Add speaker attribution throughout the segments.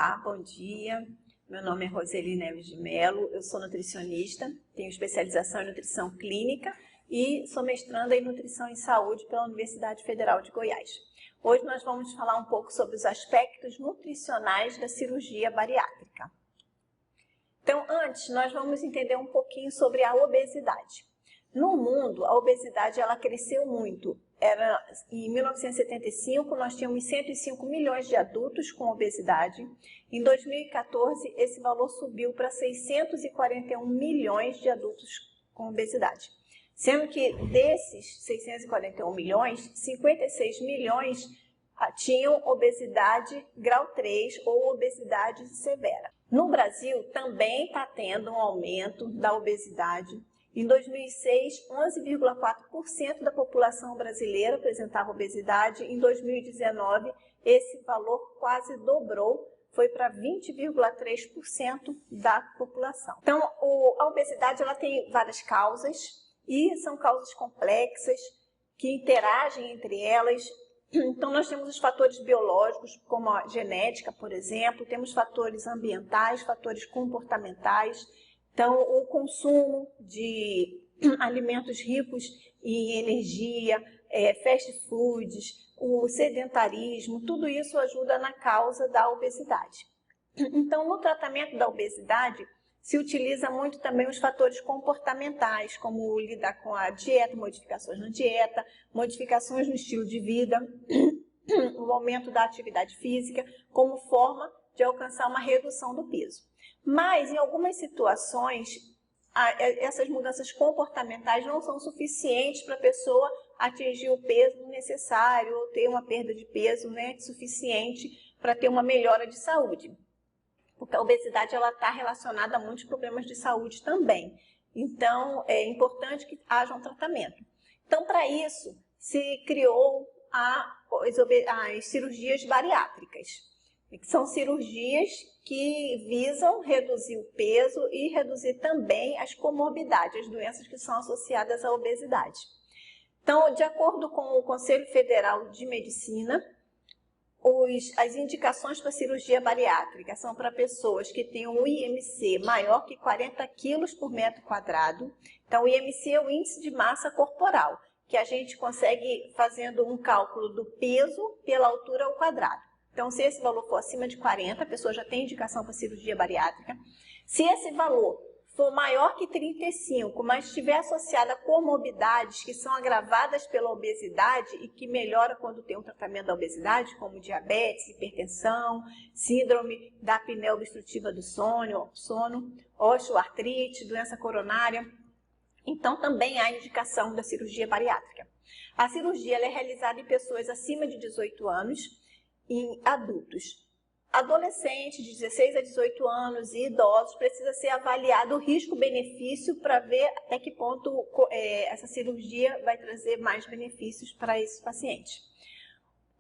Speaker 1: Olá, bom dia. Meu nome é Roseli Neves de Mello, eu sou nutricionista, tenho especialização em nutrição clínica e sou mestranda em nutrição e saúde pela Universidade Federal de Goiás. Hoje nós vamos falar um pouco sobre os aspectos nutricionais da cirurgia bariátrica. Então, antes, nós vamos entender um pouquinho sobre a obesidade. No mundo, a obesidade ela cresceu muito. Em 1975, nós tínhamos 105 milhões de adultos com obesidade. Em 2014, esse valor subiu para 641 milhões de adultos com obesidade. Sendo que desses 641 milhões, 56 milhões tinham obesidade grau 3 ou obesidade severa. No Brasil, também está tendo um aumento da obesidade. Em 2006, 11,4% da população brasileira apresentava obesidade. Em 2019, esse valor quase dobrou, foi para 20,3% da população. Então, a obesidade ela tem várias causas e são causas complexas que interagem entre elas. Então, nós temos os fatores biológicos, como a genética, por exemplo, temos fatores ambientais, fatores comportamentais. Então, o consumo de alimentos ricos em energia, fast foods, o sedentarismo, tudo isso ajuda na causa da obesidade. Então, no tratamento da obesidade, se utiliza muito também os fatores comportamentais, como lidar com a dieta, modificações na dieta, modificações no estilo de vida, o aumento da atividade física, como forma de alcançar uma redução do peso. Mas, em algumas situações, essas mudanças comportamentais não são suficientes para a pessoa atingir o peso necessário ou ter uma perda de peso suficiente para ter uma melhora de saúde. Porque a obesidade está relacionada a muitos problemas de saúde também. Então, é importante que haja um tratamento. Então, para isso, se criou as cirurgias bariátricas, que são cirurgias que visam reduzir o peso e reduzir também as comorbidades, as doenças que são associadas à obesidade. Então, de acordo com o Conselho Federal de Medicina, as indicações para cirurgia bariátrica são para pessoas que têm um IMC maior que 40 quilos por metro quadrado. Então, o IMC é o índice de massa corporal, que a gente consegue fazendo um cálculo do peso pela altura ao quadrado. Então, se esse valor for acima de 40, a pessoa já tem indicação para cirurgia bariátrica. Se esse valor for maior que 35, mas estiver associada a comorbidades que são agravadas pela obesidade e que melhora quando tem um tratamento da obesidade, como diabetes, hipertensão, síndrome da apneia obstrutiva do sono, osteoartrite, doença coronária, então também há indicação da cirurgia bariátrica. A cirurgia ela é realizada em pessoas acima de 18 anos, em adultos. Adolescentes de 16 a 18 anos e idosos precisa ser avaliado o risco-benefício para ver até que ponto essa cirurgia vai trazer mais benefícios para esses pacientes.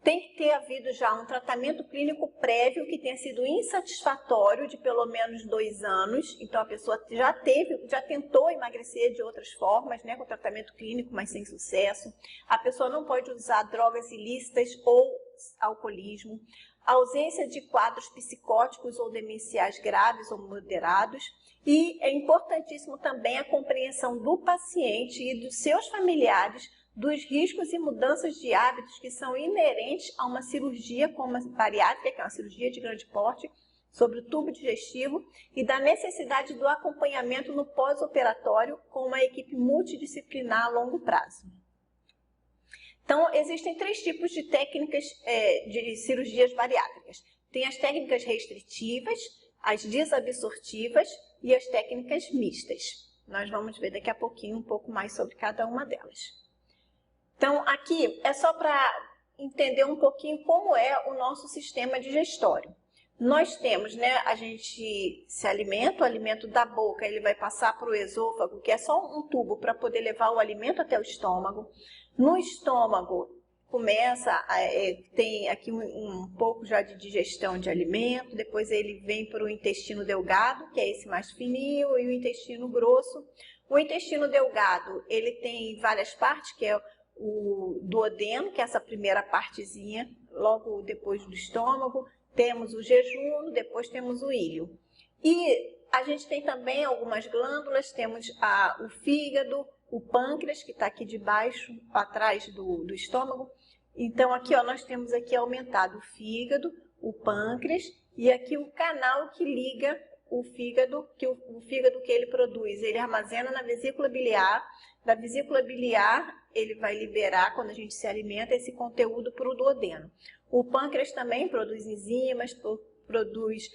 Speaker 1: Tem que ter havido já um tratamento clínico prévio que tenha sido insatisfatório de pelo menos 2 anos. Então a pessoa já tentou emagrecer de outras formas, com tratamento clínico, mas sem sucesso. A pessoa não pode usar drogas ilícitas ou alcoolismo, ausência de quadros psicóticos ou demenciais graves ou moderados, e é importantíssimo também a compreensão do paciente e dos seus familiares dos riscos e mudanças de hábitos que são inerentes a uma cirurgia como a bariátrica, que é uma cirurgia de grande porte, sobre o tubo digestivo, e da necessidade do acompanhamento no pós-operatório com uma equipe multidisciplinar a longo prazo. Então, existem 3 tipos de técnicas de cirurgias bariátricas. Tem as técnicas restritivas, as desabsortivas e as técnicas mistas. Nós vamos ver daqui a pouquinho um pouco mais sobre cada uma delas. Então, aqui é só para entender um pouquinho como é o nosso sistema digestório. Nós temos, a gente se alimenta, o alimento da boca, ele vai passar para o esôfago, que é só um tubo para poder levar o alimento até o estômago. No estômago, tem aqui um pouco já de digestão de alimento, depois ele vem para o intestino delgado, que é esse mais fininho, e o intestino grosso. O intestino delgado, ele tem várias partes, que é o duodeno, que é essa primeira partezinha, logo depois do estômago. temos o jejuno, depois temos o íleo. E a gente tem também algumas glândulas, temos o fígado, o pâncreas, que está aqui debaixo, atrás do estômago. Então, aqui ó, nós temos aqui aumentado o fígado, o pâncreas, e aqui o canal que liga o fígado, o fígado que ele produz, ele armazena na vesícula biliar. Da vesícula biliar, ele vai liberar, quando a gente se alimenta, esse conteúdo para o duodeno. O pâncreas também produz enzimas, produz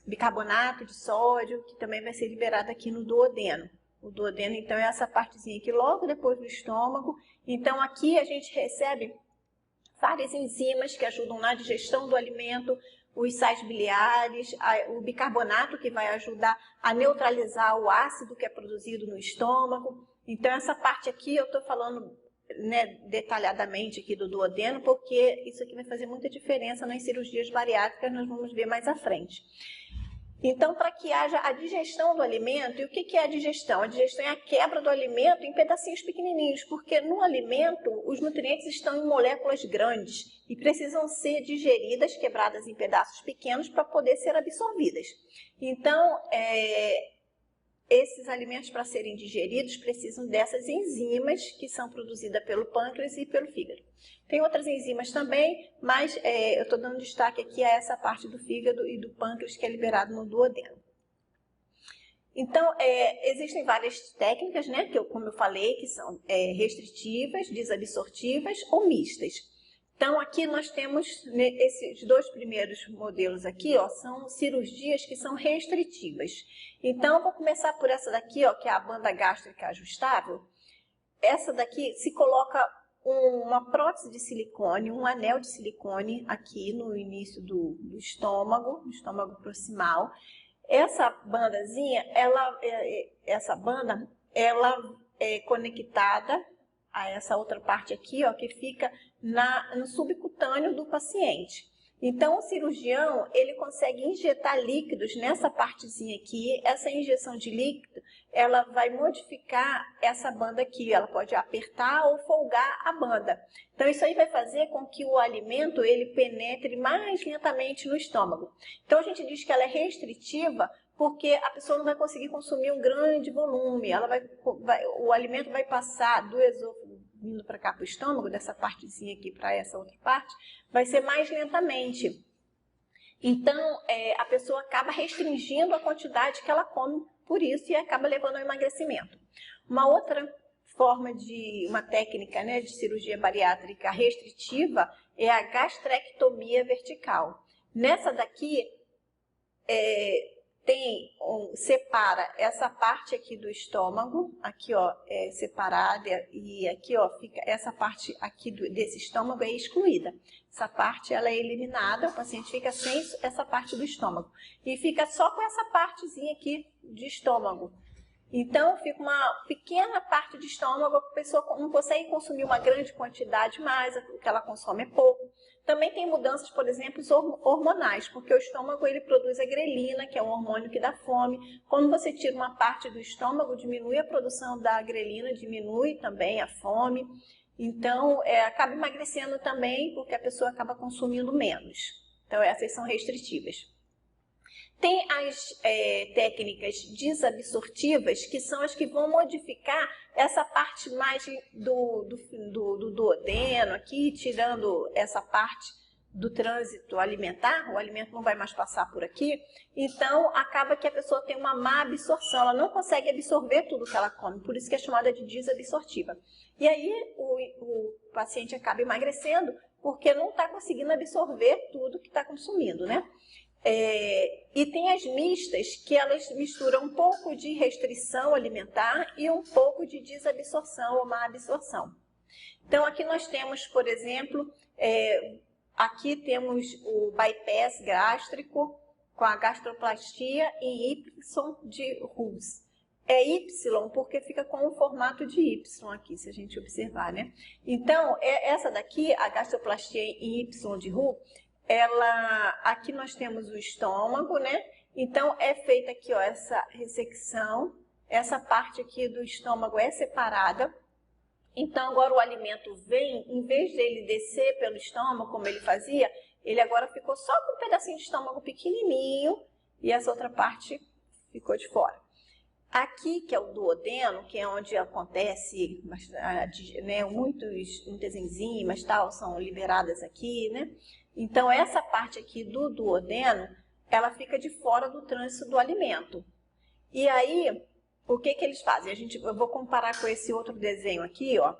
Speaker 1: bicarbonato de sódio, que também vai ser liberado aqui no duodeno. O duodeno, então, é essa partezinha aqui logo depois do estômago. Então, aqui a gente recebe várias enzimas que ajudam na digestão do alimento, os sais biliares, o bicarbonato que vai ajudar a neutralizar o ácido que é produzido no estômago. Então, essa parte aqui eu estou falando, né, detalhadamente aqui do duodeno, porque isso aqui vai fazer muita diferença nas cirurgias bariátricas, nós vamos ver mais à frente. Então, para que haja a digestão do alimento, e o que é a digestão? A digestão é a quebra do alimento em pedacinhos pequenininhos, porque no alimento os nutrientes estão em moléculas grandes e precisam ser digeridas, quebradas em pedaços pequenos para poder ser absorvidas. Então, esses alimentos, para serem digeridos, precisam dessas enzimas que são produzidas pelo pâncreas e pelo fígado. Tem outras enzimas também, mas eu estou dando destaque aqui a essa parte do fígado e do pâncreas que é liberado no duodeno. Então, existem várias técnicas, né, como eu falei, que são restritivas, desabsortivas ou mistas. Então, aqui nós temos esses dois primeiros modelos aqui, ó, são cirurgias que são restritivas. Então, eu vou começar por essa daqui, ó, que é a banda gástrica ajustável. Essa daqui se coloca uma prótese de silicone, um anel de silicone aqui no início do estômago, no estômago proximal. Essa bandazinha, ela é conectada a essa outra parte aqui, ó, que fica no subcutâneo do paciente. Então, o cirurgião, ele consegue injetar líquidos nessa partezinha aqui. Essa injeção de líquido, ela vai modificar essa banda aqui. Ela pode apertar ou folgar a banda. Então, isso aí vai fazer com que o alimento, ele penetre mais lentamente no estômago. Então, a gente diz que ela é restritiva porque a pessoa não vai conseguir consumir um grande volume. O alimento vai passar do esôfago vindo para cá para o estômago, dessa partezinha aqui para essa outra parte, vai ser mais lentamente. Então, a pessoa acaba restringindo a quantidade que ela come por isso e acaba levando ao emagrecimento. Uma outra forma uma técnica, né, de cirurgia bariátrica restritiva é a gastrectomia vertical. Nessa daqui, separa essa parte aqui do estômago, aqui ó, é separada, e aqui ó, fica essa parte aqui desse estômago é excluída. Essa parte ela é eliminada, o paciente fica sem essa parte do estômago. E fica só com essa partezinha aqui de estômago. Então, fica uma pequena parte de estômago, a pessoa não consegue consumir uma grande quantidade, mas o que ela consome é pouco. Também tem mudanças, por exemplo, hormonais, porque o estômago ele produz a grelina, que é um hormônio que dá fome. Quando você tira uma parte do estômago, diminui a produção da grelina, diminui também a fome. Então, acaba emagrecendo também, porque a pessoa acaba consumindo menos. Então, essas são restritivas. Tem as técnicas desabsortivas, que são as que vão modificar essa parte mais do duodeno aqui, tirando essa parte do trânsito alimentar, o alimento não vai mais passar por aqui, então acaba que a pessoa tem uma má absorção, ela não consegue absorver tudo que ela come, por isso que é chamada de desabsortiva. E aí o paciente acaba emagrecendo, porque não está conseguindo absorver tudo que está consumindo, né? E tem as mistas, que elas misturam um pouco de restrição alimentar e um pouco de desabsorção ou má absorção. Então, aqui nós temos, por exemplo, aqui temos o bypass gástrico com a gastroplastia em Y de Hughes. É Y porque fica com o formato de Y aqui, se a gente observar, né? Então, essa daqui, a gastroplastia em Y de Hughes, aqui nós temos o estômago, né? Então, é feita aqui, ó, essa ressecção, essa parte aqui do estômago é separada Então, agora o alimento vem, em vez dele descer pelo estômago, como ele fazia, ele agora ficou só com um pedacinho de estômago pequenininho e essa outra parte ficou de fora. Aqui, que é o duodeno, que é onde acontece, né, muitas enzimas tal, são liberadas aqui, né? Então, essa parte aqui do duodeno, ela fica de fora do trânsito do alimento. E aí, o que eles fazem? Eu vou comparar com esse outro desenho aqui, ó.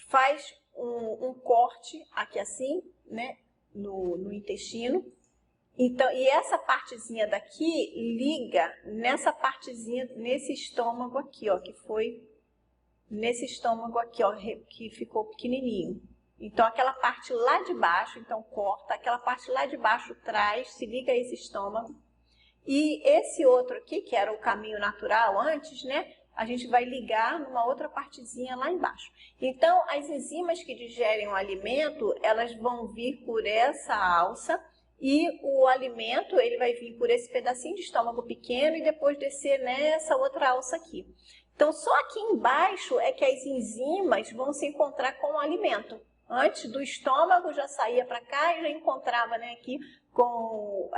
Speaker 1: Faz um corte aqui assim, né, no intestino. Então, e essa partezinha daqui liga nessa partezinha, nesse estômago aqui, ó, que foi nesse estômago aqui, ó, que ficou pequenininho. Então, aquela parte lá de baixo, então corta, aquela parte lá de baixo traz, se liga a esse estômago. E esse outro aqui, que era o caminho natural antes, né, a gente vai ligar numa outra partezinha lá embaixo. Então, as enzimas que digerem o alimento, elas vão vir por essa alça, e o alimento, ele vai vir por esse pedacinho de estômago pequeno e depois descer nessa outra alça aqui. Então, só aqui embaixo é que as enzimas vão se encontrar com o alimento. Antes do estômago já saía para cá e já encontrava, né, aqui com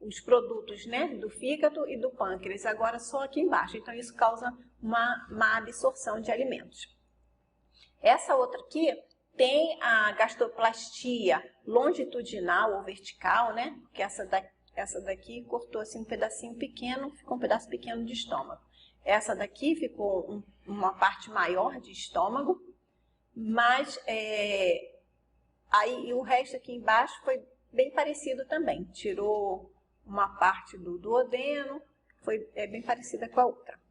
Speaker 1: os produtos, né, do fígado e do pâncreas. Agora só aqui embaixo. Então, isso causa uma má absorção de alimentos. Essa outra aqui tem a gastroplastia longitudinal ou vertical, né? Que essa daqui cortou assim um pedacinho pequeno, ficou um pedaço pequeno de estômago. Essa daqui ficou uma parte maior de estômago, mas aí o resto aqui embaixo foi bem parecido também. Tirou uma parte do duodeno, é bem parecida com a outra.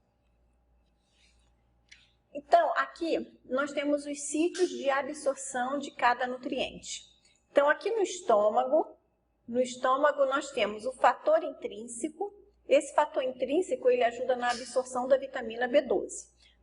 Speaker 1: Então, aqui nós temos os sítios de absorção de cada nutriente. Então, aqui no estômago nós temos o fator intrínseco. Esse fator intrínseco, ele ajuda na absorção da vitamina B12.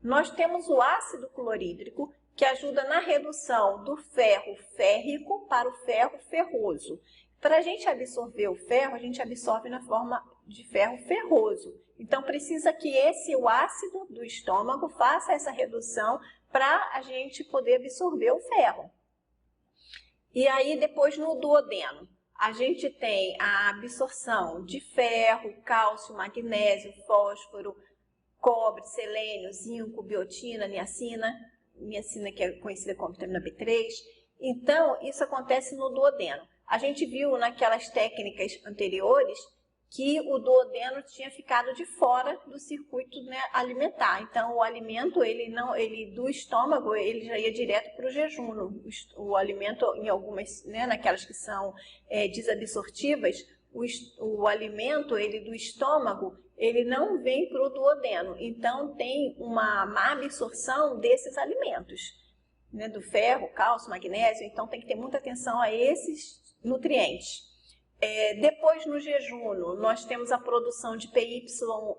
Speaker 1: Nós temos o ácido clorídrico, que ajuda na redução do ferro férrico para o ferro ferroso. Para a gente absorver o ferro, a gente absorve na forma de ferro ferroso. Então, precisa que o ácido do estômago faça essa redução para a gente poder absorver o ferro. E aí, depois no duodeno, a gente tem a absorção de ferro, cálcio, magnésio, fósforo, cobre, selênio, zinco, biotina, niacina que é conhecida como vitamina B3. Então, isso acontece no duodeno. A gente viu naquelas técnicas anteriores que o duodeno tinha ficado de fora do circuito, né, alimentar. Então, o alimento, do estômago, ele já ia direto para o jejum. O alimento, em algumas, né, naquelas que são desabsortivas, o alimento, do estômago, ele não vem para o duodeno. Então, tem uma má absorção desses alimentos, né, do ferro, cálcio, magnésio. Então, tem que ter muita atenção a esses nutrientes. Depois, no jejum, nós temos a produção de PYY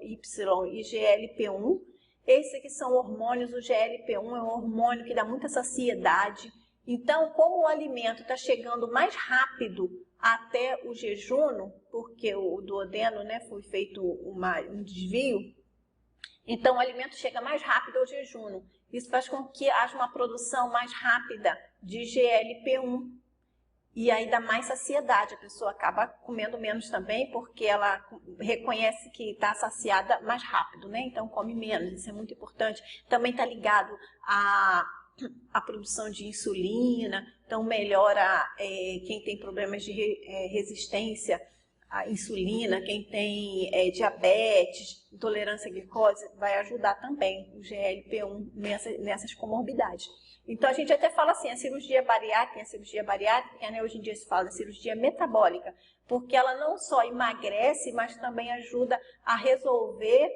Speaker 1: e GLP-1. Esses aqui são hormônios. O GLP-1 é um hormônio que dá muita saciedade. Então, como o alimento está chegando mais rápido até o jejum, porque o duodeno, né, foi feito um desvio, então o alimento chega mais rápido ao jejum. Isso faz com que haja uma produção mais rápida de GLP-1. E aí dá mais saciedade, a pessoa acaba comendo menos também, porque ela reconhece que está saciada mais rápido, né? Então come menos, isso é muito importante. Também está ligado à produção de insulina, então melhora quem tem problemas de resistência à insulina, quem tem diabetes, intolerância à glicose, vai ajudar também o GLP-1 nessas comorbidades. Então, a gente até fala assim, a cirurgia bariátrica, né, hoje em dia se fala da cirurgia metabólica, porque ela não só emagrece, mas também ajuda a resolver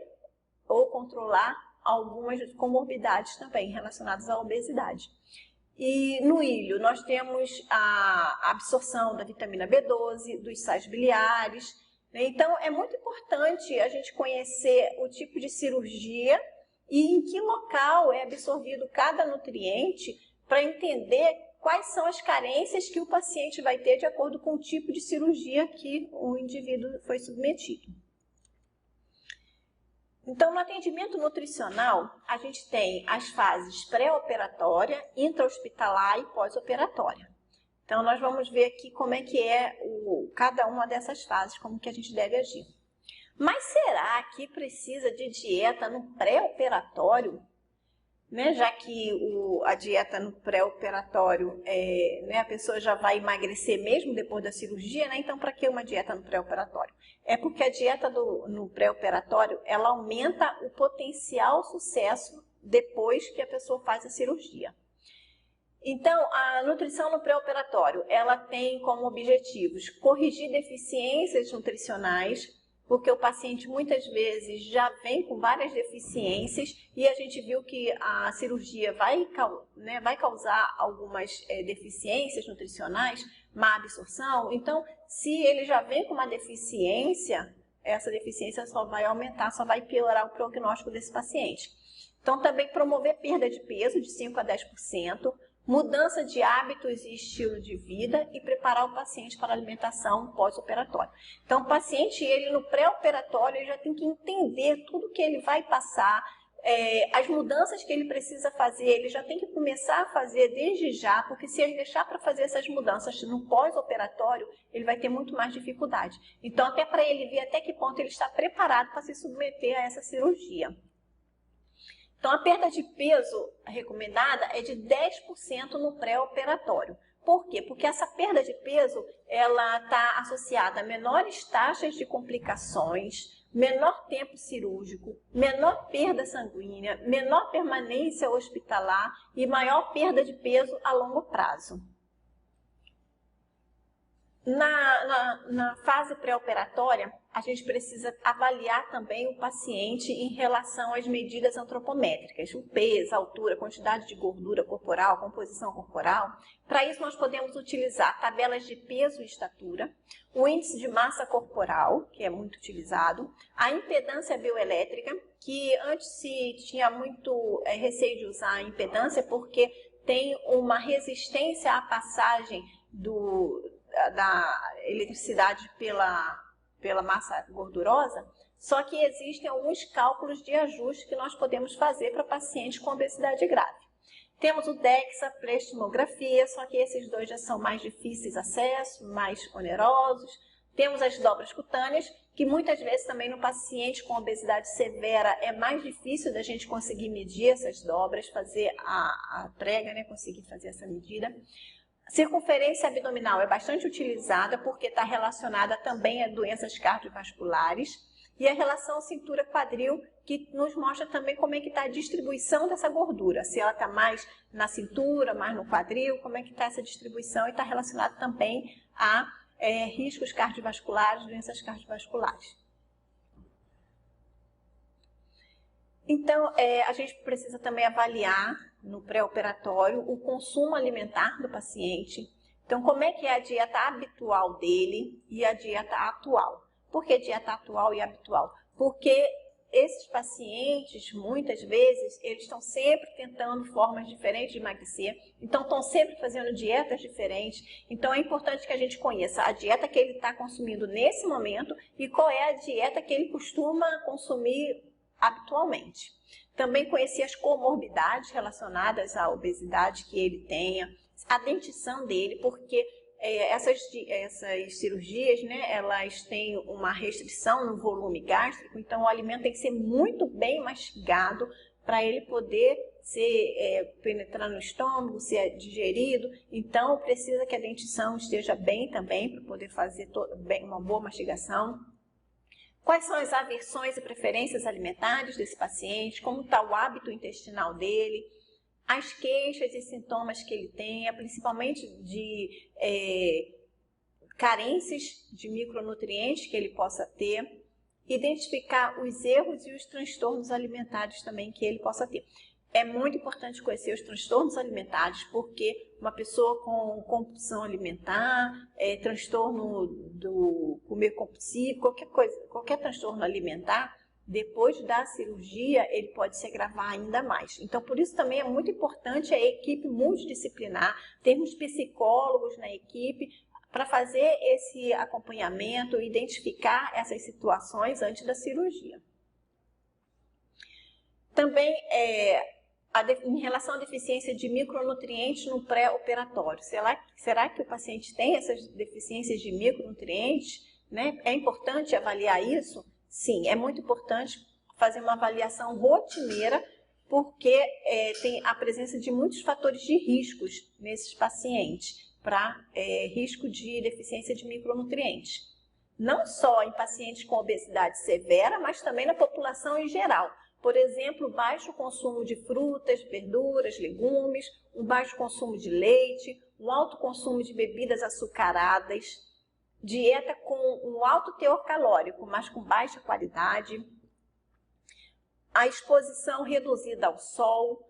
Speaker 1: ou controlar algumas comorbidades também relacionadas à obesidade. E no ilho, nós temos a absorção da vitamina B12, dos sais biliares. Então, é muito importante a gente conhecer o tipo de cirurgia e em que local é absorvido cada nutriente para entender quais são as carências que o paciente vai ter de acordo com o tipo de cirurgia que o indivíduo foi submetido. Então, no atendimento nutricional, a gente tem as fases pré-operatória, intra-hospitalar e pós-operatória. Então, nós vamos ver aqui como é que é cada uma dessas fases, como que a gente deve agir. Mas será que precisa de dieta no pré-operatório? Né? Já que a dieta no pré-operatório, né, a pessoa já vai emagrecer mesmo depois da cirurgia, né? Então, para que uma dieta no pré-operatório? É porque a dieta no pré-operatório, ela aumenta o potencial sucesso depois que a pessoa faz a cirurgia. Então, a nutrição no pré-operatório, ela tem como objetivos corrigir deficiências nutricionais, porque o paciente muitas vezes já vem com várias deficiências e a gente viu que a cirurgia vai causar algumas deficiências nutricionais, má absorção. Então, se ele já vem com uma deficiência, essa deficiência só vai aumentar, só vai piorar o prognóstico desse paciente. Então, também promover perda de peso de 5 a 10%, mudança de hábitos e estilo de vida e preparar o paciente para a alimentação pós-operatória. Então, o paciente, ele no pré-operatório, ele já tem que entender tudo que ele vai passar, as mudanças que ele precisa fazer, ele já tem que começar a fazer desde já, porque se ele deixar para fazer essas mudanças no pós-operatório, ele vai ter muito mais dificuldade. Então, até para ele ver até que ponto ele está preparado para se submeter a essa cirurgia. Então, a perda de peso recomendada é de 10% no pré-operatório. Por quê? Porque essa perda de peso, ela está associada a menores taxas de complicações, menor tempo cirúrgico, menor perda sanguínea, menor permanência hospitalar e maior perda de peso a longo prazo. Na fase pré-operatória, a gente precisa avaliar também o paciente em relação às medidas antropométricas, o peso, a altura, quantidade de gordura corporal, composição corporal. Para isso, nós podemos utilizar tabelas de peso e estatura, o índice de massa corporal, que é muito utilizado, a impedância bioelétrica, que antes se tinha muito receio de usar a impedância porque tem uma resistência à passagem da eletricidade pela massa gordurosa, só que existem alguns cálculos de ajuste que nós podemos fazer para pacientes com obesidade grave. Temos o DEXA, pleximografia, só que esses dois já são mais difíceis de acesso, mais onerosos. Temos as dobras cutâneas, que muitas vezes também no paciente com obesidade severa é mais difícil da gente conseguir medir essas dobras, fazer a prega, né, conseguir fazer essa medida. Circunferência abdominal é bastante utilizada porque está relacionada também a doenças cardiovasculares e a relação cintura-quadril, que nos mostra também como é que está a distribuição dessa gordura, se ela está mais na cintura, mais no quadril, como é que está essa distribuição e está relacionada também a riscos cardiovasculares, doenças cardiovasculares. Então, a gente precisa também avaliar no pré-operatório o consumo alimentar do paciente. Então, como é que é a dieta habitual dele e a dieta atual? Por que dieta atual e habitual? Porque esses pacientes, muitas vezes, eles estão sempre tentando formas diferentes de emagrecer, então estão sempre fazendo dietas diferentes. Então, é importante que a gente conheça a dieta que ele está consumindo nesse momento e qual é a dieta que ele costuma consumir habitualmente. Também conhecer as comorbidades relacionadas à obesidade que ele tenha, a dentição dele, porque essas cirurgias, né, elas têm uma restrição no volume gástrico, então o alimento tem que ser muito bem mastigado para ele poder penetrar no estômago, ser digerido. Então precisa que a dentição esteja bem também para poder fazer uma boa mastigação. Quais são as aversões e preferências alimentares desse paciente, como está o hábito intestinal dele, as queixas e sintomas que ele tenha, principalmente de carências de micronutrientes que ele possa ter, identificar os erros e os transtornos alimentares também que ele possa ter. É muito importante conhecer os transtornos alimentares, porque uma pessoa com compulsão alimentar, transtorno do comer compulsivo, qualquer transtorno alimentar, depois da cirurgia, ele pode se agravar ainda mais. Então, por isso também é muito importante a equipe multidisciplinar, termos psicólogos na equipe para fazer esse acompanhamento, identificar essas situações antes da cirurgia. Também, em relação à deficiência de micronutrientes no pré-operatório, será que o paciente tem essas deficiências de micronutrientes? Né? É importante avaliar isso? Sim, é muito importante fazer uma avaliação rotineira, porque tem a presença de muitos fatores de riscos nesses pacientes, para risco de deficiência de micronutrientes. Não só em pacientes com obesidade severa, mas também na população em geral. Por exemplo, baixo consumo de frutas, verduras, legumes, um baixo consumo de leite, um alto consumo de bebidas açucaradas, dieta com um alto teor calórico, mas com baixa qualidade, a exposição reduzida ao sol,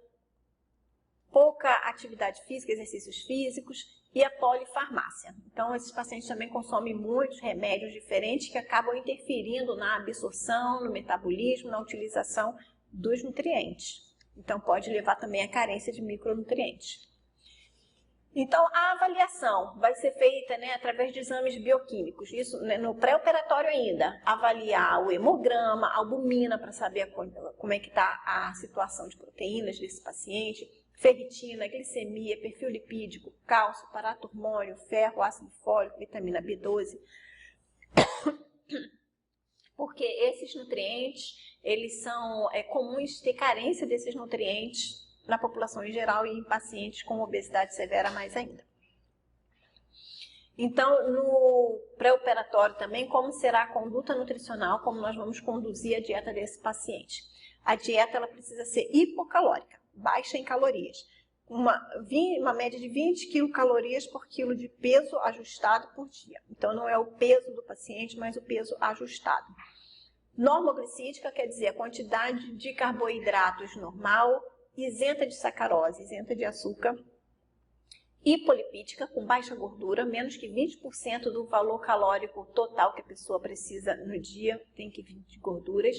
Speaker 1: pouca atividade física, exercícios físicos e a polifarmácia. Então, esses pacientes também consomem muitos remédios diferentes que acabam interferindo na absorção, no metabolismo, na utilização dos nutrientes. Então, pode levar também à carência de micronutrientes. Então, a avaliação vai ser feita, né, através de exames bioquímicos. Isso, né, no pré-operatório ainda, avaliar o hemograma, a albumina, para saber como é que está a situação de proteínas desse paciente, ferritina, glicemia, perfil lipídico, cálcio, parato hormônio, ferro, ácido fólico, vitamina B12. Porque esses nutrientes, eles são comuns ter carência desses nutrientes na população em geral e em pacientes com obesidade severa mais ainda. Então, no pré-operatório também, como será a conduta nutricional, como nós vamos conduzir a dieta desse paciente. A dieta ela precisa ser hipocalórica, baixa em calorias. Uma média de 20 quilocalorias por quilo de peso ajustado por dia. Então, não é o peso do paciente, mas o peso ajustado. Normoglicídica quer dizer a quantidade de carboidratos normal, isenta de sacarose, isenta de açúcar. Hipolipídica, com baixa gordura, menos que 20% do valor calórico total que a pessoa precisa no dia, tem que vir de gorduras.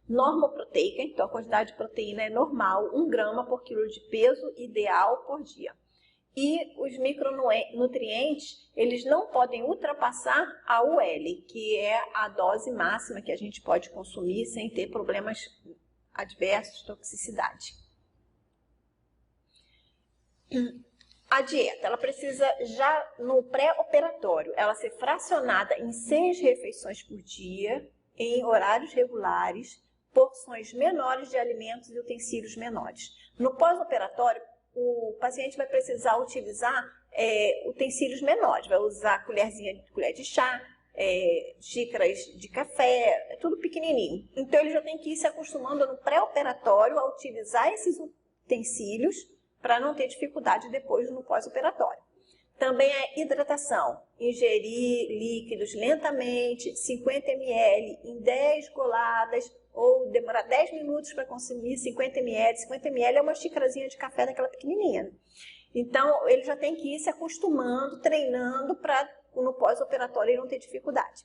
Speaker 1: Normoproteica, então a quantidade de proteína é normal, 1 grama por quilo de peso, ideal por dia. E os micronutrientes, eles não podem ultrapassar a UL, que é a dose máxima que a gente pode consumir sem ter problemas adversos, toxicidade. A dieta, ela precisa já no pré-operatório, ela ser fracionada em 6 refeições por dia, em horários regulares, porções menores de alimentos e utensílios menores. No pós-operatório, o paciente vai precisar utilizar utensílios menores, vai usar colher de chá, xícaras de café, tudo pequenininho. Então, ele já tem que ir se acostumando no pré-operatório a utilizar esses utensílios para não ter dificuldade depois no pós-operatório. Também é hidratação, ingerir líquidos lentamente, 50 ml em 10 goladas, ou demorar 10 minutos para consumir 50 ml. 50 ml é uma xícarazinha de café daquela pequenininha. Então, ele já tem que ir se acostumando, treinando para no pós-operatório ele não ter dificuldade.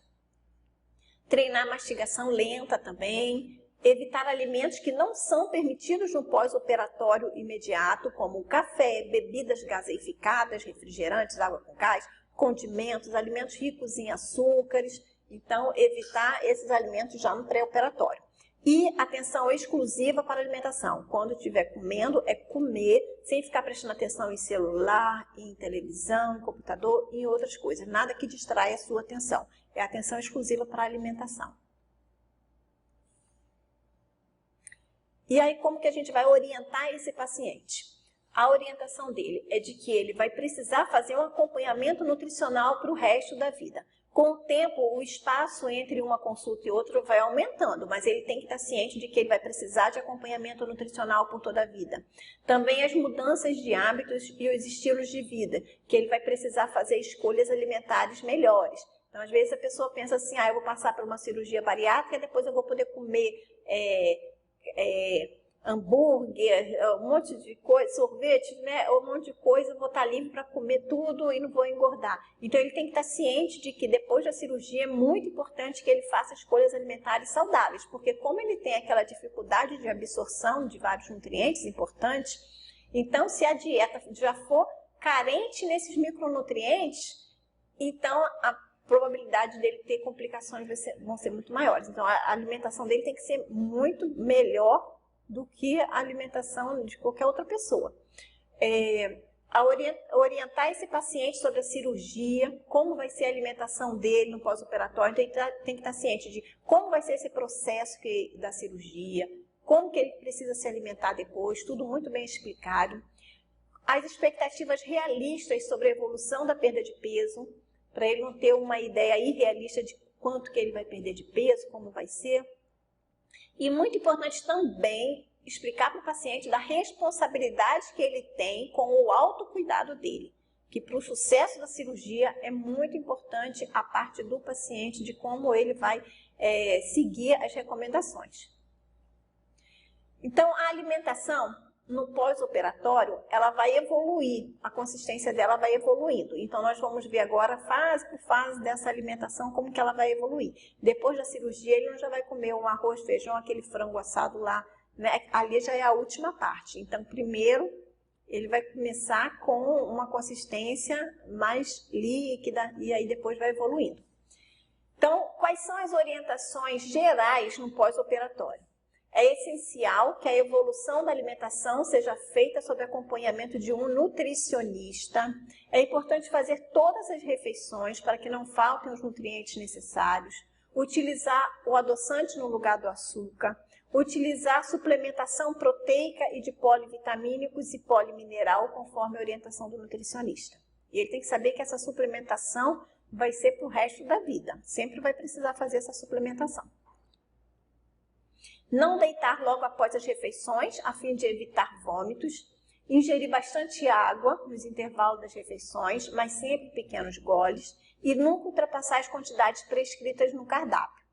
Speaker 1: Treinar a mastigação lenta também. Evitar alimentos que não são permitidos no pós-operatório imediato, como café, bebidas gaseificadas, refrigerantes, água com gás, condimentos, alimentos ricos em açúcares. Então, evitar esses alimentos já no pré-operatório. E atenção exclusiva para a alimentação. Quando estiver comendo, é comer sem ficar prestando atenção em celular, em televisão, em computador e em outras coisas. Nada que distraia a sua atenção. É atenção exclusiva para a alimentação. E aí, como que a gente vai orientar esse paciente? A orientação dele é de que ele vai precisar fazer um acompanhamento nutricional para o resto da vida. Com o tempo, o espaço entre uma consulta e outra vai aumentando, mas ele tem que estar ciente de que ele vai precisar de acompanhamento nutricional por toda a vida. Também as mudanças de hábitos e os estilos de vida, que ele vai precisar fazer escolhas alimentares melhores. Então, às vezes a pessoa pensa assim, eu vou passar por uma cirurgia bariátrica, depois eu vou poder comer hambúrguer, um monte de coisa, sorvete, né? Um monte de coisa, vou estar livre para comer tudo e não vou engordar. Então, ele tem que estar ciente de que depois da cirurgia é muito importante que ele faça escolhas alimentares saudáveis, porque como ele tem aquela dificuldade de absorção de vários nutrientes importantes, então, se a dieta já for carente nesses micronutrientes, então a probabilidade dele ter complicações vão ser muito maiores. Então, a alimentação dele tem que ser muito melhor do que a alimentação de qualquer outra pessoa. Orientar esse paciente sobre a cirurgia, como vai ser a alimentação dele no pós-operatório, tem que estar ciente de como vai ser esse processo da cirurgia, como que ele precisa se alimentar depois, tudo muito bem explicado. As expectativas realistas sobre a evolução da perda de peso, para ele não ter uma ideia irrealista de quanto que ele vai perder de peso, como vai ser. E muito importante também explicar para o paciente da responsabilidade que ele tem com o autocuidado dele, que para o sucesso da cirurgia é muito importante a parte do paciente de como ele vai seguir as recomendações. Então, a alimentação no pós-operatório, ela vai evoluir, a consistência dela vai evoluindo. Então, nós vamos ver agora, fase por fase dessa alimentação, como que ela vai evoluir. Depois da cirurgia, ele não já vai comer um arroz, feijão, aquele frango assado lá, né? Ali já é a última parte. Então, primeiro, ele vai começar com uma consistência mais líquida e aí depois vai evoluindo. Então, quais são as orientações gerais no pós-operatório? É essencial que a evolução da alimentação seja feita sob acompanhamento de um nutricionista. É importante fazer todas as refeições para que não faltem os nutrientes necessários. Utilizar o adoçante no lugar do açúcar. Utilizar suplementação proteica e de polivitamínicos e polimineral conforme a orientação do nutricionista. E ele tem que saber que essa suplementação vai ser para o resto da vida. Sempre vai precisar fazer essa suplementação. Não deitar logo após as refeições, a fim de evitar vômitos. Ingerir bastante água nos intervalos das refeições, mas sempre pequenos goles. E nunca ultrapassar as quantidades prescritas no cardápio.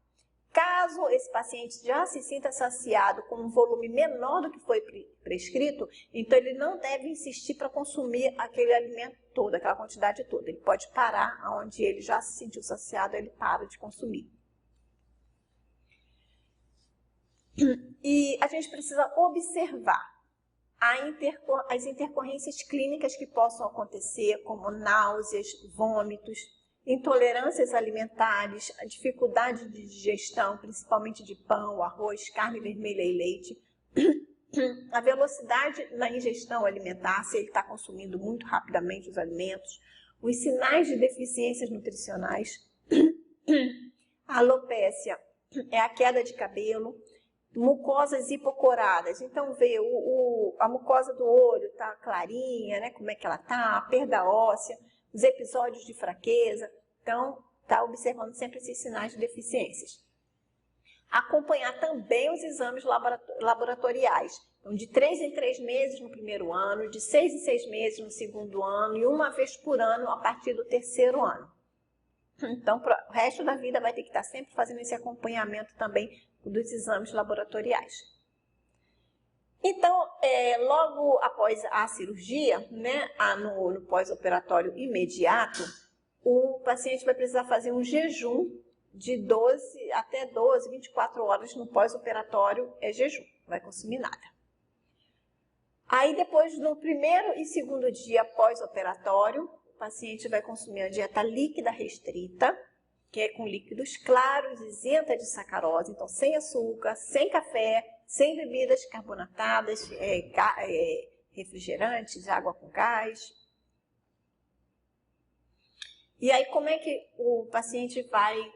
Speaker 1: Caso esse paciente já se sinta saciado com um volume menor do que foi prescrito, então ele não deve insistir para consumir aquele alimento todo, aquela quantidade toda. Ele pode parar onde ele já se sentiu saciado, ele para de consumir. E a gente precisa observar as intercorrências clínicas que possam acontecer, como náuseas, vômitos, intolerâncias alimentares, a dificuldade de digestão, principalmente de pão, arroz, carne vermelha e leite, a velocidade na ingestão alimentar, se ele está consumindo muito rapidamente os alimentos, os sinais de deficiências nutricionais, a alopécia é a queda de cabelo, mucosas hipocoradas, então vê a mucosa do olho está clarinha, né? Como é que ela está, a perda óssea, os episódios de fraqueza, então está observando sempre esses sinais de deficiências. Acompanhar também os exames laboratoriais, então de 3 em 3 meses no primeiro ano, de 6 em 6 meses no segundo ano e uma vez por ano a partir do terceiro ano. Então, para o resto da vida vai ter que estar sempre fazendo esse acompanhamento também dos exames laboratoriais. Então, logo após a cirurgia, né, no pós-operatório imediato, o paciente vai precisar fazer um jejum de 12 até 12, 24 horas no pós-operatório é jejum, não vai consumir nada. Aí depois, no primeiro e segundo dia pós-operatório, o paciente vai consumir a dieta líquida restrita, que é com líquidos claros, isenta de sacarose, então sem açúcar, sem café, sem bebidas carbonatadas, refrigerantes, água com gás. E aí como é que o paciente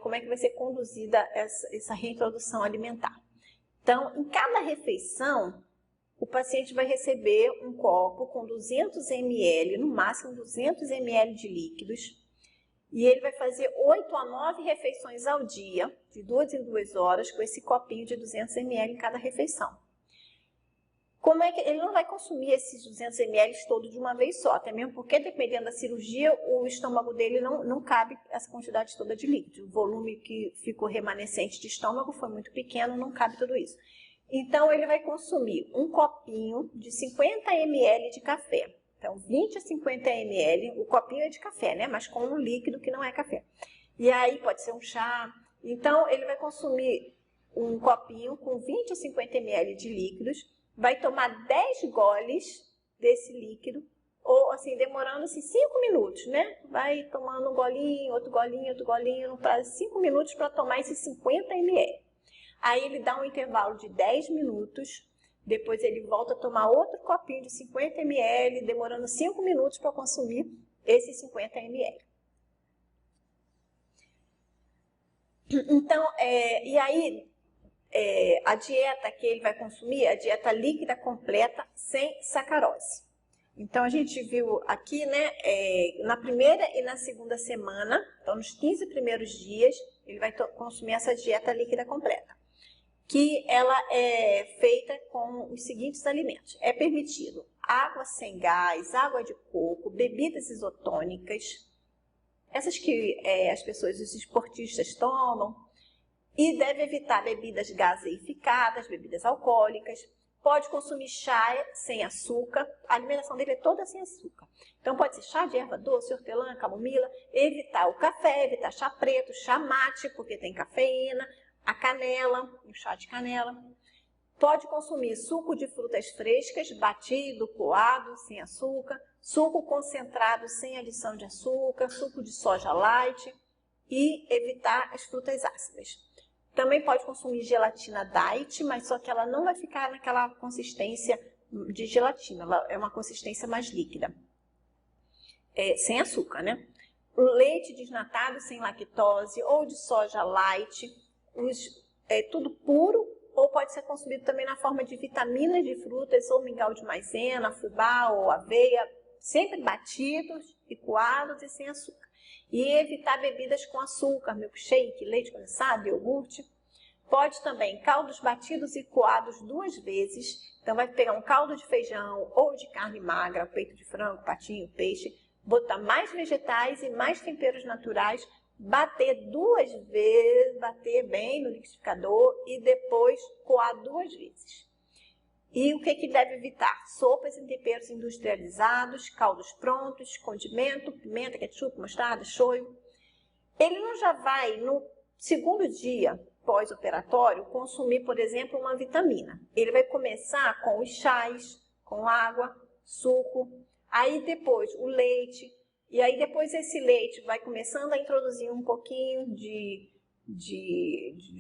Speaker 1: como é que vai ser conduzida essa reintrodução alimentar? Então, em cada refeição, o paciente vai receber um copo com 200 ml, no máximo 200 ml de líquidos, e ele vai fazer 8 a 9 refeições ao dia, de 2 em 2 horas, com esse copinho de 200 ml em cada refeição. Como é que ele não vai consumir esses 200 ml todos de uma vez só, até mesmo porque, dependendo da cirurgia, o estômago dele não cabe essa quantidade toda de líquido. O volume que ficou remanescente de estômago foi muito pequeno, não cabe tudo isso. Então, ele vai consumir um copinho de 50 ml de café. Então, 20 a 50 ml, o copinho é de café, né? Mas com um líquido que não é café. E aí, pode ser um chá. Então, ele vai consumir um copinho com 20 a 50 ml de líquidos, vai tomar 10 goles desse líquido, ou assim, demorando assim, 5 minutos, né? Vai tomando um golinho, outro golinho, outro golinho, no prazo de 5 minutos para tomar esses 50 ml. Aí ele dá um intervalo de 10 minutos, depois ele volta a tomar outro copinho de 50 ml, demorando 5 minutos para consumir esses 50 ml. Então, e aí, a dieta que ele vai consumir é a dieta líquida completa sem sacarose. Então, a gente viu aqui, né, na primeira e na segunda semana, então nos 15 primeiros dias, ele vai consumir essa dieta líquida completa, que ela é feita com os seguintes alimentos. É permitido água sem gás, água de coco, bebidas isotônicas, essas que as pessoas, os esportistas tomam, e deve evitar bebidas gaseificadas, bebidas alcoólicas. Pode consumir chá sem açúcar, a alimentação dele é toda sem açúcar. Então pode ser chá de erva doce, hortelã, camomila, evitar o café, evitar chá preto, chá mate, porque tem cafeína, a canela, o chá de canela. Pode consumir suco de frutas frescas, batido, coado, sem açúcar, suco concentrado sem adição de açúcar, suco de soja light e evitar as frutas ácidas. Também pode consumir gelatina diet, mas só que ela não vai ficar naquela consistência de gelatina, ela é uma consistência mais líquida, sem açúcar, né? O leite desnatado sem lactose ou de soja light, tudo puro, ou pode ser consumido também na forma de vitaminas de frutas ou mingau de maisena, fubá ou aveia, sempre batidos e coados e sem açúcar. E evitar bebidas com açúcar, milkshake, leite condensado, iogurte. Pode também caldos batidos e coados 2 vezes. Então vai pegar um caldo de feijão ou de carne magra, peito de frango, patinho, peixe, botar mais vegetais e mais temperos naturais, bater 2 vezes, bater bem no liquidificador e depois coar 2 vezes. E o que deve evitar? Sopas e temperos industrializados, caldos prontos, condimento, pimenta, ketchup, mostarda, shoyu. Ele não já vai, no segundo dia pós-operatório, consumir, por exemplo, uma vitamina. Ele vai começar com os chás, com água, suco, aí depois o leite, e aí depois esse leite vai começando a introduzir um pouquinho de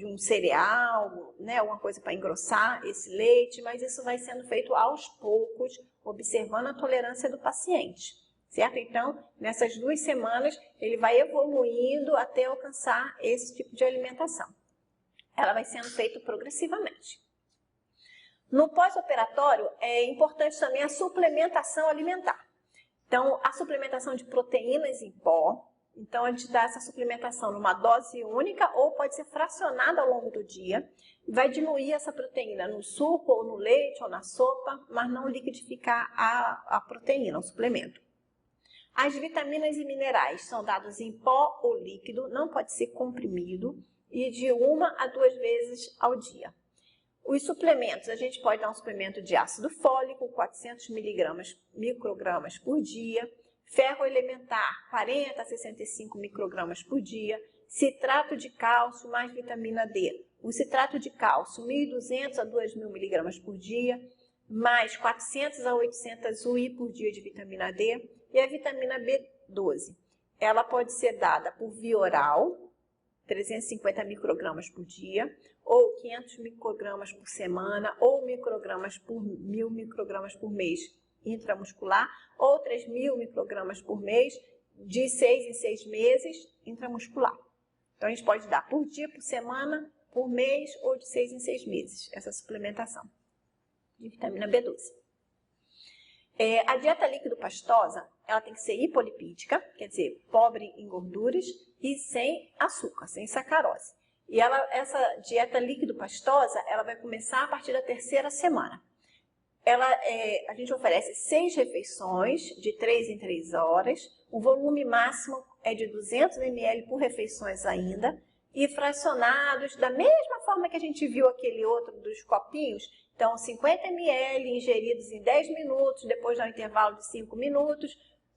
Speaker 1: um cereal, né, alguma coisa para engrossar esse leite, mas isso vai sendo feito aos poucos, observando a tolerância do paciente, certo? Então, nessas 2 semanas, ele vai evoluindo até alcançar esse tipo de alimentação. Ela vai sendo feita progressivamente. No pós-operatório, é importante também a suplementação alimentar. Então, a suplementação de proteínas em pó. Então, a gente dá essa suplementação numa dose única ou pode ser fracionada ao longo do dia. Vai diluir essa proteína no suco, ou no leite, ou na sopa, mas não liquidificar a proteína, o suplemento. As vitaminas e minerais são dados em pó ou líquido, não pode ser comprimido, e de 1 a 2 vezes ao dia. Os suplementos, a gente pode dar um suplemento de ácido fólico, 400 microgramas por dia, ferro elementar, 40 a 65 microgramas por dia, citrato de cálcio mais vitamina D. O citrato de cálcio, 1.200 a 2.000 miligramas por dia, mais 400 a 800 UI por dia de vitamina D. E a vitamina B12, ela pode ser dada por via oral, 350 microgramas por dia, ou 500 microgramas por semana, ou microgramas por 1.000 microgramas por mês intramuscular, ou 3.000 microgramas por mês, de 6 em 6 meses, intramuscular. Então, a gente pode dar por dia, por semana, por mês, ou de 6 em 6 meses, essa suplementação de vitamina B12. A dieta líquido-pastosa, ela tem que ser hipolipídica, quer dizer, pobre em gorduras e sem açúcar, sem sacarose. E essa dieta líquido-pastosa, ela vai começar a partir da 3ª semana. A gente oferece 6 refeições, de 3 em 3 horas, o volume máximo é de 200 ml por refeições ainda, e fracionados da mesma forma que a gente viu aquele outro dos copinhos. Então, 50 ml ingeridos em 10 minutos, depois dá um intervalo de 5 minutos.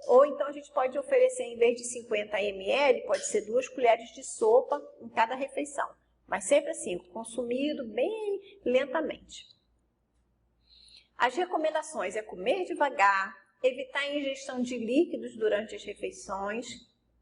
Speaker 1: Ou então a gente pode oferecer, em vez de 50 ml, pode ser 2 colheres de sopa em cada refeição. Mas sempre assim, consumido bem lentamente. As recomendações é comer devagar, evitar a ingestão de líquidos durante as refeições,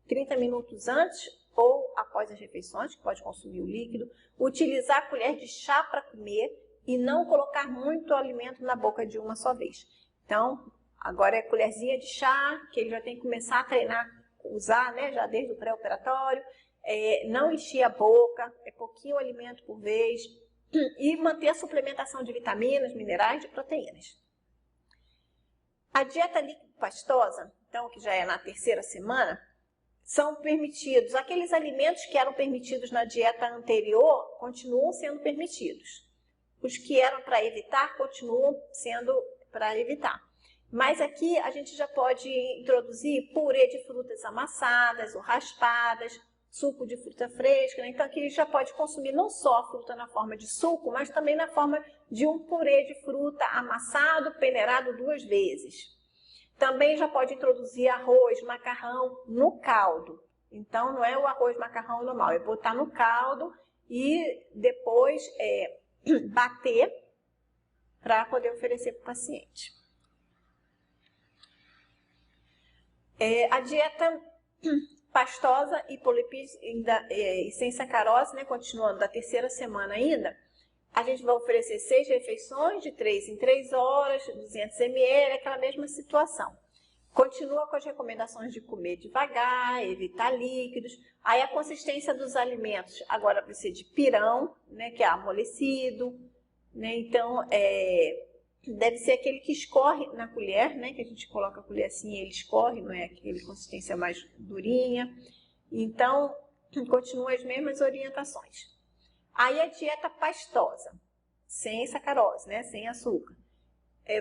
Speaker 1: 30 minutos antes ou após as refeições, que pode consumir o líquido, utilizar a colher de chá para comer e não colocar muito alimento na boca de uma só vez. Então, agora é colherzinha de chá, que ele já tem que começar a treinar, usar, né, já desde o pré-operatório. Não encher a boca, é pouquinho alimento por vez, e manter a suplementação de vitaminas, minerais e proteínas. A dieta líquido-pastosa, então, que já é na terceira semana, são permitidos, aqueles alimentos que eram permitidos na dieta anterior, continuam sendo permitidos. Os que eram para evitar, continuam sendo para evitar. Mas aqui a gente já pode introduzir purê de frutas amassadas ou raspadas, suco de fruta fresca, né? Então aqui ele já pode consumir não só a fruta na forma de suco, mas também na forma de um purê de fruta amassado, peneirado 2 vezes. Também já pode introduzir arroz, macarrão no caldo. Então não é o arroz, macarrão normal, é botar no caldo e depois bater para poder oferecer para o paciente. A dieta pastosa e polipídia e sem sacarose, né, continuando da terceira semana ainda, a gente vai oferecer 6 refeições de 3 em 3 horas, 200 ml, aquela mesma situação. Continua com as recomendações de comer devagar, evitar líquidos. Aí a consistência dos alimentos agora vai ser de pirão, né, que é amolecido, né, então deve ser aquele que escorre na colher, né, que a gente coloca a colher assim e ele escorre, não é aquele consistência mais durinha. Então, continua as mesmas orientações. Aí a dieta pastosa, sem sacarose, né, sem açúcar,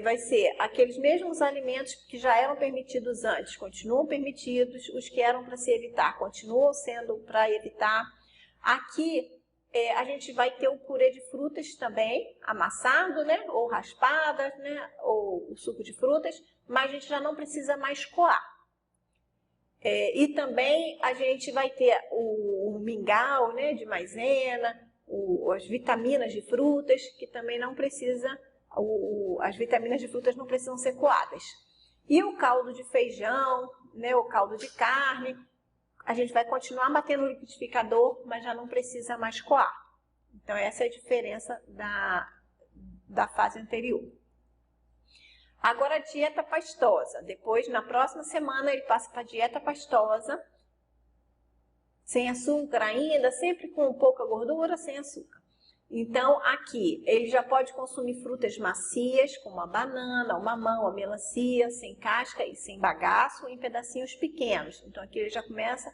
Speaker 1: vai ser aqueles mesmos alimentos que já eram permitidos antes, continuam permitidos, os que eram para se evitar, continuam sendo para evitar. Aqui a gente vai ter o purê de frutas também, amassado, né, ou raspadas, né, ou o suco de frutas, mas a gente já não precisa mais coar. E também a gente vai ter o mingau, né, de maisena, as vitaminas de frutas, que também não precisa, as vitaminas de frutas não precisam ser coadas. E o caldo de feijão, né, o caldo de carne, a gente vai continuar batendo no liquidificador, mas já não precisa mais coar. Então essa é a diferença da fase anterior. Agora a dieta pastosa. Depois, na próxima semana, ele passa para a dieta pastosa, sem açúcar ainda, sempre com pouca gordura, sem açúcar. Então, aqui, ele já pode consumir frutas macias, como a banana, o mamão, a melancia, sem casca e sem bagaço, em pedacinhos pequenos. Então, aqui ele já começa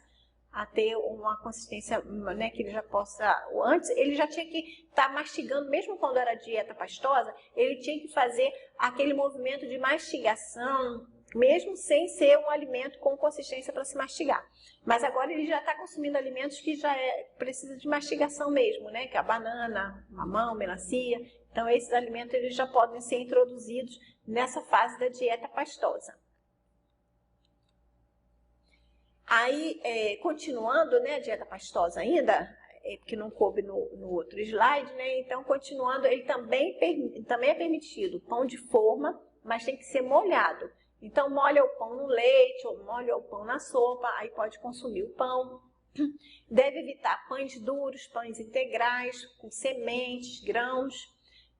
Speaker 1: a ter uma consistência, né, que ele já possa... Antes, ele já tinha que estar mastigando, mesmo quando era dieta pastosa, ele tinha que fazer aquele movimento de mastigação, mesmo sem ser um alimento com consistência para se mastigar. Mas agora ele já está consumindo alimentos que já precisa de mastigação mesmo, né? Que é a banana, mamão, melancia. Então esses alimentos eles já podem ser introduzidos nessa fase da dieta pastosa. Aí, continuando, né, a dieta pastosa ainda, porque não coube no outro slide, né? Então, continuando, ele também é permitido pão de forma, mas tem que ser molhado. Então, molha o pão no leite ou molha o pão na sopa, aí pode consumir o pão. Deve evitar pães duros, pães integrais, com sementes, grãos.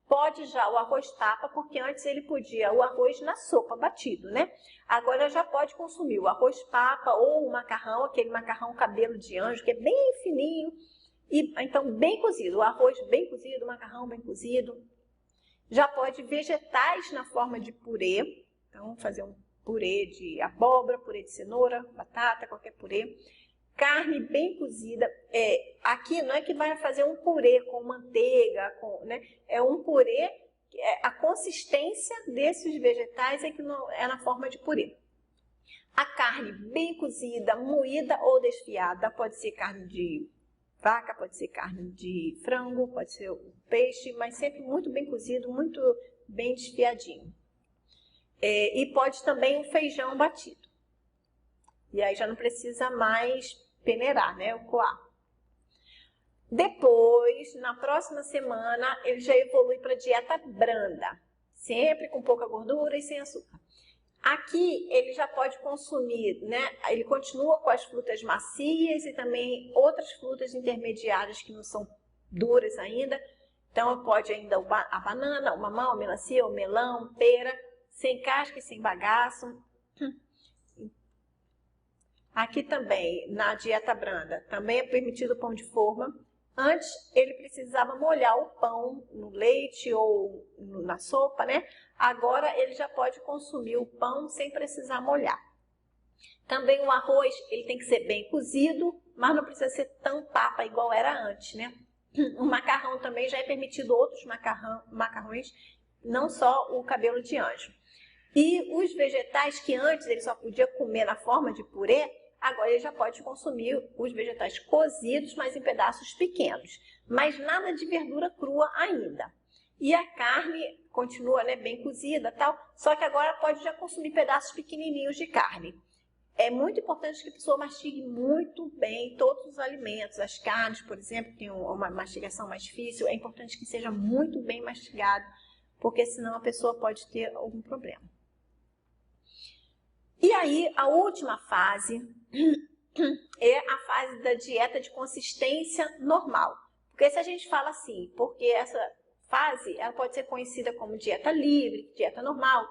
Speaker 1: Pode já o arroz tapa, porque antes ele podia o arroz na sopa batido, né? Agora já pode consumir o arroz papa ou o macarrão, aquele macarrão cabelo de anjo, que é bem fininho. E, então, bem cozido, o arroz bem cozido, o macarrão bem cozido. Já pode vegetais na forma de purê. Então, fazer um purê de abóbora, purê de cenoura, batata, qualquer purê. Carne bem cozida. Aqui não é que vai fazer um purê com manteiga, né? É um purê, a consistência desses vegetais é que não, é na forma de purê. A carne bem cozida, moída ou desfiada, pode ser carne de vaca, pode ser carne de frango, pode ser o peixe, mas sempre muito bem cozido, muito bem desfiadinho. E pode também o feijão batido. E aí já não precisa mais peneirar, né, o coar. Depois, na próxima semana, ele já evolui para dieta branda, sempre com pouca gordura e sem açúcar. Aqui ele já pode consumir, né, ele continua com as frutas macias e também outras frutas intermediárias que não são duras ainda, Então, pode ainda a banana, o mamão, a melancia, o melão, pera, sem casca e sem bagaço. Aqui também, na dieta branda, também é permitido o pão de forma. Antes, ele precisava molhar o pão no leite ou na sopa, né? Agora, ele já pode consumir o pão sem precisar molhar. Também o arroz, ele tem que ser bem cozido, mas não precisa ser tão papa igual era antes, né? O macarrão também já é permitido outros macarrões, não só o cabelo de anjo. E os vegetais que antes ele só podia comer na forma de purê, agora ele já pode consumir os vegetais cozidos, mas em pedaços pequenos. Mas nada de verdura crua ainda. E a carne continua, né, bem cozida, tal, só que agora pode já consumir pedaços pequenininhos de carne. É muito importante que a pessoa mastigue muito bem todos os alimentos. As carnes, por exemplo, tem uma mastigação mais difícil. É importante que seja muito bem mastigado, porque senão a pessoa pode ter algum problema. E aí, a última fase é a fase da dieta de consistência normal. Porque se a gente fala assim, porque essa fase ela pode ser conhecida como dieta livre, dieta normal.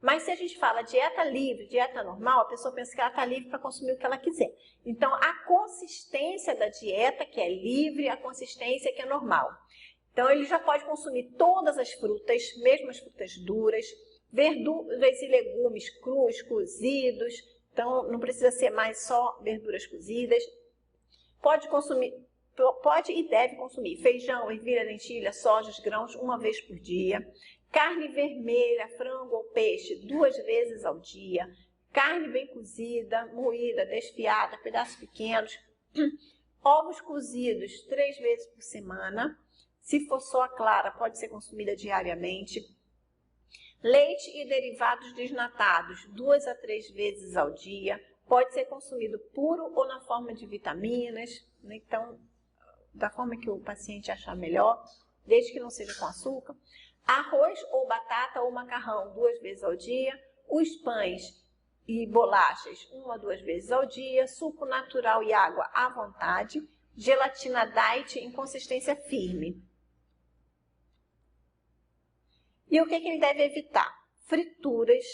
Speaker 1: Mas se a gente fala dieta livre, dieta normal, a pessoa pensa que ela está livre para consumir o que ela quiser. Então, a consistência da dieta, que é livre, a consistência que é normal. Então, ele já pode consumir todas as frutas, mesmo as frutas duras, verduras e legumes crus, cozidos. Então, não precisa ser mais só verduras cozidas. Pode e deve consumir feijão, ervilha, lentilha, soja, grãos, uma vez por dia. Carne vermelha, frango ou peixe, 2 vezes ao dia. Carne bem cozida, moída, desfiada, pedaços pequenos. Ovos cozidos, 3 vezes por semana. Se for só a clara, pode ser consumida diariamente. Leite e derivados desnatados, 2 a 3 vezes ao dia. Pode ser consumido puro ou na forma de vitaminas. Então, da forma que o paciente achar melhor, desde que não seja com açúcar. Arroz ou batata ou macarrão 2 vezes ao dia, os pães e bolachas 1 a 2 vezes ao dia, suco natural e água à vontade, gelatina diet em consistência firme. E o que ele deve evitar? Frituras,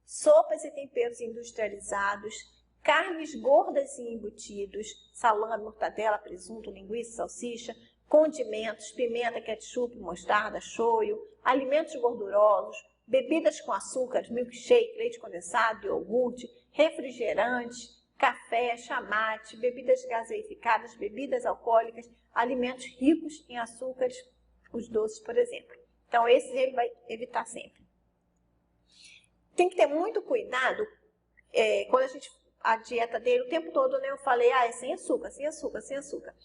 Speaker 1: sopas e temperos industrializados, carnes gordas e embutidos, salame, mortadela, presunto, linguiça, salsicha, condimentos, pimenta, ketchup, mostarda, shoyu, alimentos gordurosos, bebidas com açúcar, milkshake, leite condensado, iogurte, refrigerantes, café, chamate, bebidas gaseificadas, bebidas alcoólicas, alimentos ricos em açúcares, os doces, por exemplo. Então, esses ele vai evitar sempre. Tem que ter muito cuidado quando a dieta dele, o tempo todo, né, eu falei, é sem açúcar, sem açúcar, sem açúcar.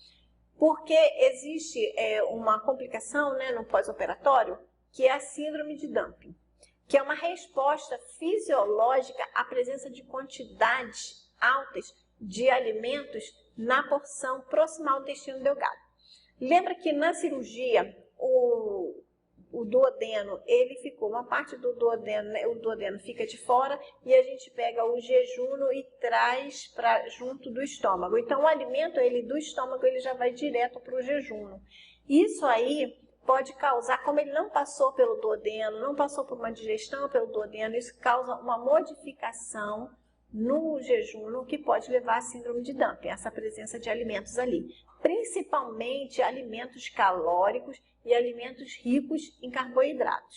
Speaker 1: Porque existe uma complicação, né, no pós-operatório, que é a síndrome de dumping, que é uma resposta fisiológica à presença de quantidades altas de alimentos na porção proximal do intestino delgado. Lembra que na cirurgia, o duodeno, ele ficou, uma parte do duodeno, né, o duodeno fica de fora e a gente pega o jejuno e traz para junto do estômago. Então, o alimento, ele do estômago, ele já vai direto para o jejuno. Isso aí pode causar, como ele não passou pelo duodeno, não passou por uma digestão pelo duodeno, isso causa uma modificação no jejuno que pode levar à síndrome de dumping, essa presença de alimentos ali. Principalmente alimentos calóricos e alimentos ricos em carboidratos.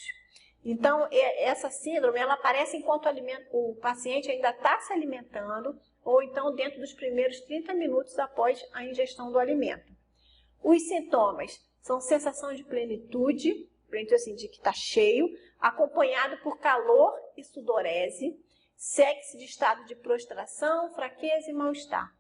Speaker 1: Então, essa síndrome, ela aparece enquanto o paciente ainda está se alimentando ou então dentro dos primeiros 30 minutos após a ingestão do alimento. Os sintomas são sensação de plenitude assim, de que está cheio, acompanhado por calor e sudorese, segue-se de estado de prostração, fraqueza e mal-estar.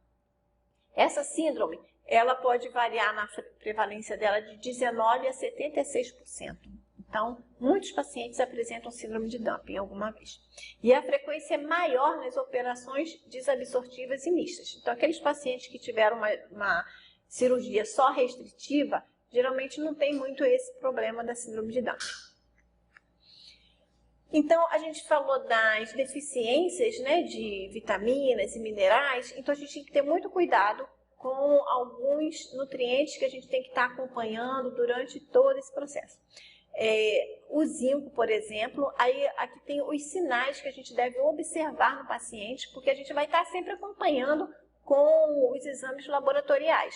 Speaker 1: Essa síndrome, ela pode variar na prevalência dela de 19% a 76%. Então, muitos pacientes apresentam síndrome de dumping alguma vez. E a frequência é maior nas operações desabsortivas e mistas. Então, aqueles pacientes que tiveram uma cirurgia só restritiva, geralmente não tem muito esse problema da síndrome de dumping. Então, a gente falou das deficiências, né, de vitaminas e minerais, então a gente tem que ter muito cuidado com alguns nutrientes que a gente tem que estar acompanhando durante todo esse processo. O zinco, por exemplo, aí aqui tem os sinais que a gente deve observar no paciente, porque a gente vai estar sempre acompanhando com os exames laboratoriais.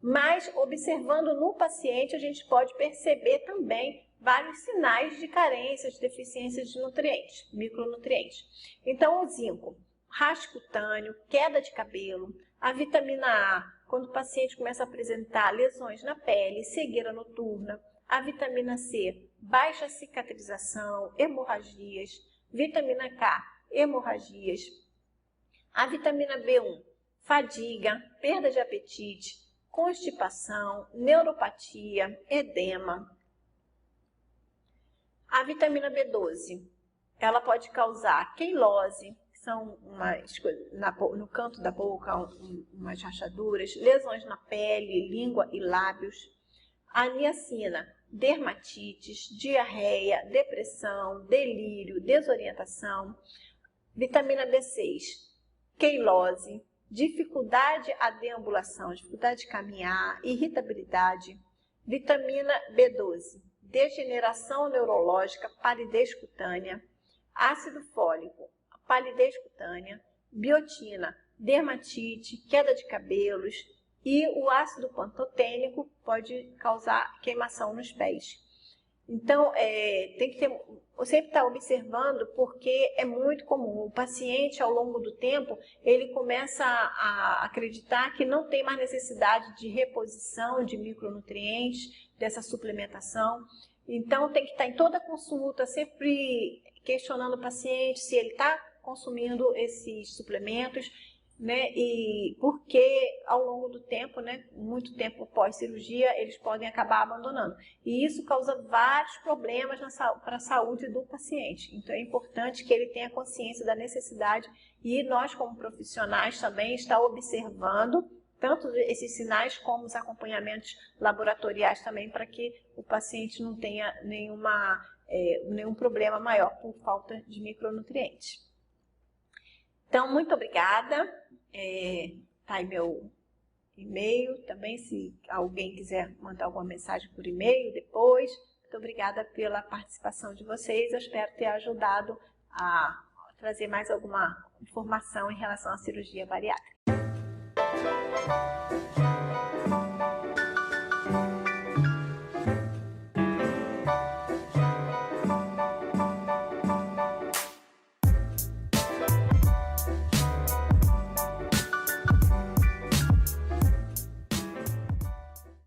Speaker 1: Mas observando no paciente, a gente pode perceber também vários sinais de carência, de deficiências de nutrientes, micronutrientes. Então, o zinco, rasgo cutâneo, queda de cabelo, a vitamina A, quando o paciente começa a apresentar lesões na pele, cegueira noturna, a vitamina C, baixa cicatrização, hemorragias, vitamina K, hemorragias, a vitamina B1, fadiga, perda de apetite, constipação, neuropatia, edema. A vitamina B12, ela pode causar queilose, que são umas coisas no canto da boca, umas rachaduras, lesões na pele, língua e lábios. A niacina, dermatites, diarreia, depressão, delírio, desorientação. Vitamina B6, queilose, dificuldade à deambulação, dificuldade de caminhar, irritabilidade. Vitamina B12, degeneração neurológica, palidez cutânea. Ácido fólico, palidez cutânea. Biotina, dermatite, queda de cabelos. E o ácido pantotênico pode causar queimação nos pés. Então, tem que sempre estar observando, porque é muito comum. O paciente, ao longo do tempo, ele começa a acreditar que não tem mais necessidade de reposição de micronutrientes, dessa suplementação. Então, tem que estar em toda consulta, sempre questionando o paciente se ele está consumindo esses suplementos, né? E porque ao longo do tempo, né, muito tempo pós-cirurgia, eles podem acabar abandonando. E isso causa vários problemas para a saúde do paciente. Então é importante que ele tenha consciência da necessidade e nós, como profissionais, também está observando tanto esses sinais como os acompanhamentos laboratoriais também, para que o paciente não tenha nenhum problema maior por falta de micronutrientes. Então, muito obrigada. Tá aí meu e-mail também, se alguém quiser mandar alguma mensagem por e-mail depois. Muito obrigada pela participação de vocês. Eu espero ter ajudado a trazer mais alguma informação em relação à cirurgia bariátrica.